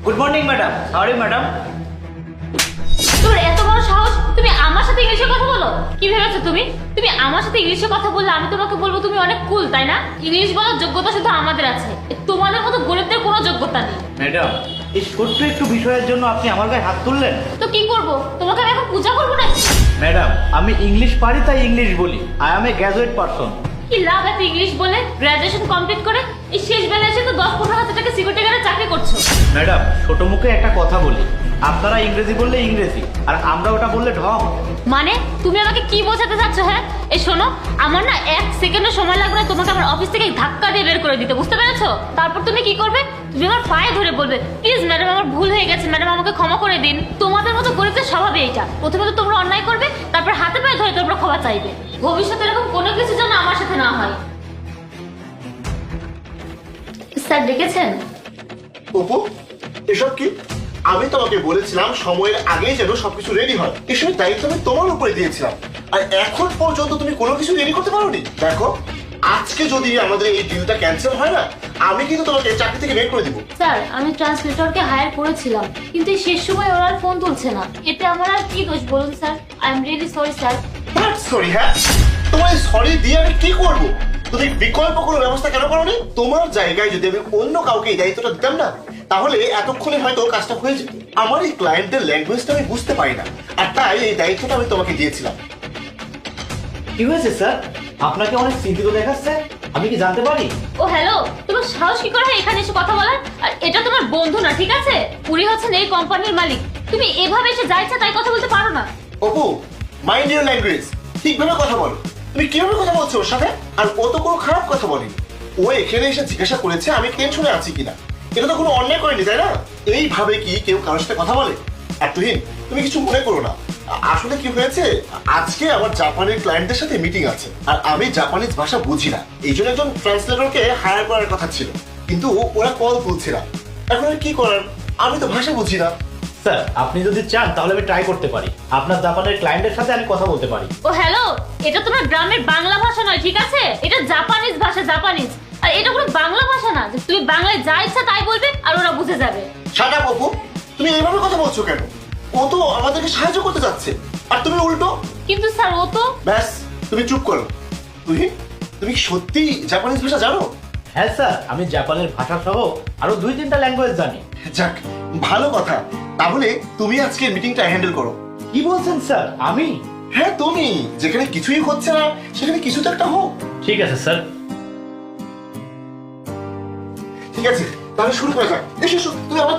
Good morning madam. Sorry madam. তোর এত বড় সাহস, তুমি আমার সাথে ইংলিশে কথা বলো? কি ভেবেছো তুমি? তুমি আমার সাথে ইংলিশে কথা বললে আমি তোমাকে বলবো তুমি অনেক কুল, তাই না? ইংলিশ বলার যোগ্যতা শুধু আমাদের আছে, তোমাদের মতো গরিবদের কোনো যোগ্যতা নেই। ম্যাডাম, এই ছোট্ট একটু বিষয়ের জন্য আপনি আমার গায়ে হাত তুললেন। তো কি করব? তোমাকে আমি এখন পূজা করবো না? ম্যাডাম, আমি ইংলিশ পারি তাই ইংলিশ বলি। I M A graduate person. কি লাভ এত ইংলিশ বলে? গ্রাজুয়েশন কমপ্লিট করে এই শেষ বেলা এসে তো 10-15 হাজার টাকা সিকিউরিটি গার্ডে চাকরি করছো। ম্যাডাম, ছোট মুখে একটা কথা বলি, আপনারা ইংরেজি বললে ইংরেজি আর আমরা ওটা বললে ঢং। মানে তুমি আমাকে কি বোঝাতে চাচ্ছ? হ্যাঁ, এই শোনো, আমার না 1 সেকেন্ডও সময় লাগবে না তোমাকে আমার অফিস থেকে ধাক্কা দিয়ে বের করে দিতে, বুঝতে পেরেছো? তারপর তুমি কি করবে? তুমি আমার পায়ে ধরে বলবে, প্লিজ ম্যাডাম আমার ভুল হয়ে গেছে, ম্যাডাম আমাকে ক্ষমা করে দিন। তোমাদের মতো গরিবদের স্বভাবই এইটা, প্রথমে তো তোমরা অন্যায় করবে, তারপর হাতে পায়ে ধরে তোমরা ক্ষমা চাইবে। ভবিষ্যতে এরকম কোনো কিছু যেন আমার সাথে না হয়। স্যার ডেকেছেন? অপু, এসব কি? আমি তোমাকে বলেছিলাম সময়ের আগেই যেন সবকিছু রেডি হয়। এসবের দায়িত্ব আমি তোমার উপরে দিয়েছিলাম, আর এখন পর্যন্ত তুমি কোনো কিছু রেডি করতে পারোনি। দেখো, আজকে যদি আমাদের এই ডিলটা ক্যান্সেল হয় না, আমি কিন্তু তোমাকে চাকরি থেকে বের করে দিব। স্যার, আমি ট্রান্সলেটরকে হায়ার করেছিলাম, কিন্তু এই শেষ সময় ওরা আর ফোন তুলছে না। এতে আমার আর কি দোষ বলুন sir? I am really sorry sir. Sorry? হ্যাঁ, তোমার সরি দিয়ে আমি কি করব? তুমি বিকল্প কোনো ব্যবস্থা কেন করোনি? তোমার জায়গায় যদি আমি অন্য কাউকে এই দায়িত্বটা দিতাম না, তাহলে এতক্ষণে হয়তো কাজটা হয়ে যেত। আমার এই ক্লায়েন্টের ল্যাঙ্গুয়েজটা আমি বুঝতে পারি না, আর তাই এই দায়িত্বটা আমি তোমাকে দিয়েছিলাম। কি হয়েছে স্যার? আপনাকে অনেক চিন্তিত দেখাচ্ছে, আমি কি জানতে পারি? ও হ্যালো, তোমার সাহস কি করে হয় এখানে এসে কথা বলার? আর এটা তোমার বন্ধু না, ঠিক আছে? উনি হচ্ছেন এই কোম্পানির মালিক। তুমি এভাবে এসে যা ইচ্ছা তাই কথা বলতে পারো না। অপু, মাইন্ড ইউর ল্যাঙ্গুয়েজ, ঠিকভাবে কথা বলো। তুমি কিভাবে কথা বলছো ওর সাথে? আর ও তো কোনো খারাপ কথা বলেনি। ও এখানে এসে জিজ্ঞাসা করেছে আমি টেনশনে আছি কিনা। এটা তো কোনো অন্যায় করেনি, তাই না? এইভাবে কি কেউ কারোর সাথে কথা বলে? আর তুহিন, তুমি কিছু মনে করো না। আসলে কি হয়েছে, আজকে আমার জাপানের ক্লায়েন্টদের সাথে মিটিং আছে, আর আমি জাপানিজ ভাষা বুঝি না। এই জন্য একজন ট্রান্সলেটরকে হায়ার করার কথা ছিল, কিন্তু ওরা কল তুলছে না। এখন আর কি করার, আমি তো ভাষা বুঝি না। স্যার, আপনি যদি চান তাহলে আমি ট্রাই করতে পারি, আপনার জাপানের ক্লায়েন্টের সাথে আমি কথা বলতে পারি। ও হ্যালো, এটা তোমার গ্রামের বাংলা ভাষা নয়, ঠিক আছে? এটা জাপানিজ ভাষা, জাপানিজ। আর এটা কোনো বাংলা ভাষা না যে তুমি বাংলায় যা ইচ্ছা তাই বলবে আর ওরা বুঝে যাবে। শাট আপ অপু, তুমি এইভাবে কথা বলছো কেন? ও তো আমাদেরকে সাহায্য করতে যাচ্ছে, আর তুমি উল্টো। কিন্তু স্যার ও তো... ব্যাস, তুমি চুপ করো। তুমি কি সত্যি জাপানিজ ভাষা জানো? হ্যাঁ স্যার, আমি জাপানের ভাষা সহ আরো 2-3টা ল্যাঙ্গুয়েজ জানি। যাক, ভালো কথা। তাহলে তুমি আজকে মিটিংটা হ্যান্ডেল করো। কি বলছেন স্যার? আমি? হ্যাঁ তুমি, যেখানে কিছুই হচ্ছে না সেখানে কিছু তো একটা হোক। ঠিক আছে স্যার। ঠিক আছে, তাহলে শুরু করা যাক। এসো, তুমি আমার